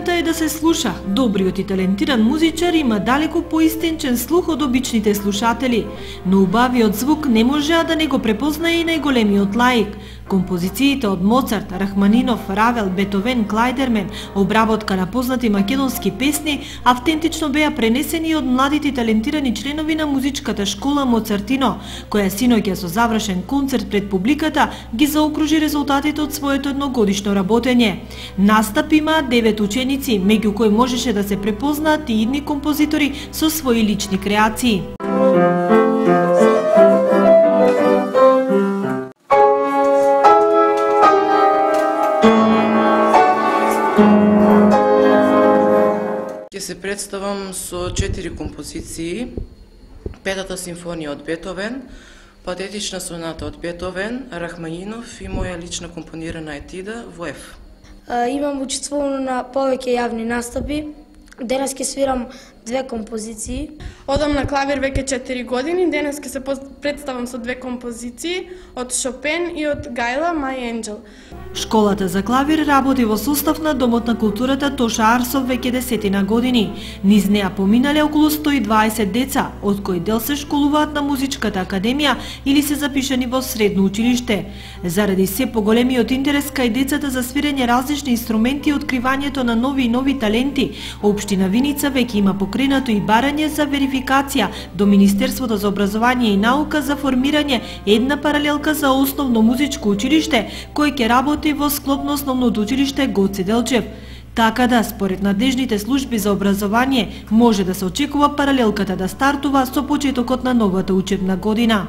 Приликата е да се слуша. Добриот и талентиран музичар има далеку поистинчен слух од обичните слушатели, но убавиот звук не можеа да не го препознае и најголемиот лаик. Композициите од Моцарт, Рахманинов, Равел, Бетовен, Клајдермен, обработка на познати македонски песни, автентично беа пренесени од младите и талентирани членови на музичката школа Моцартино, која синоќа со завршен концерт пред публиката ги заокружи резултатите од своето едногодишно работење. Настап имаат 9 ученици, меѓу кои можеше да се препознаат и идни композитори со своји лични креации. Ќе се представам со 4 композиции: Петата симфонија од Бетовен, Патетична соната од Бетовен, Рахманинов и моја лична компонирана етида во Ф. Имам учествувано на повеќе јавни настапи. Денес ќе свирам 2 композиции. Одам на клавир веќе 4 години. Денес ќе се представам со 2 композиции од Шопен и од Гајла, My Angel. Школата за клавир работи во состав на Домот на културата Тоша Арсов веќе 10 години. Низ неа поминале околу 120 деца, од кои дел се школуваат на Музичката академија или се запишани во средно училиште. Заради се поголемиот интерес кај децата за свирење различни инструменти и откривањето на нови и нови таленти, Општина Виница веќе има покренато и барање за верификација до Министерството за образование и наука за формирање една паралелка за основно музичко училиште, кој ќе работи во склоп на основното училиште Гоце Делчев. Така да, според надлежните служби за образование, може да се очекува паралелката да стартува со почетокот на новата учебна година.